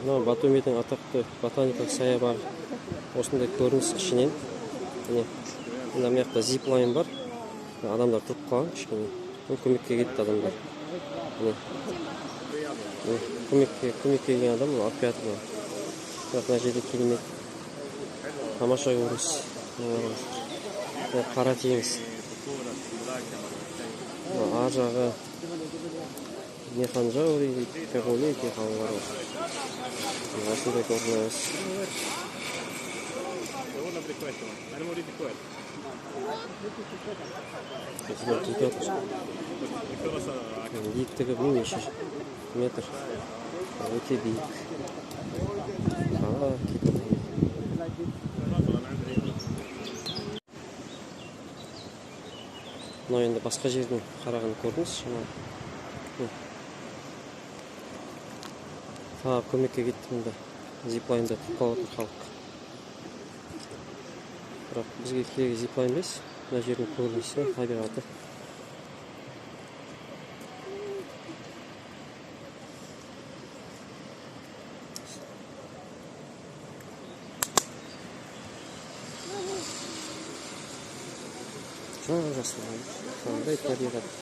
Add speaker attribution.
Speaker 1: Мына Батумидің атақты ботаникалық саябағы осындай көрініс ішінен. Міне мына жақта зиплайн бар. Адамдар тұрып қалған кішкене. Көмекке кетті адамдар. Көмекке келген адам алып жатыр. Бірақ мына жерде керемет тамаша көрініс. Қара теңіз. Ар жағы Механжаури дейді, Пеғолей дейді қалалар бар. Осындай көрініс. Биіктігі неше метр. Өте биік. Мына енді басқа жердің қараған көрініс. Көмекке кетті мұнда. Зиплайнда тұрып қалып отыр халық. Бірақ бізге керегі зиплайн емес. Мына жердің көрінісі, табиғаты. Жақсы. Қандай табиғат.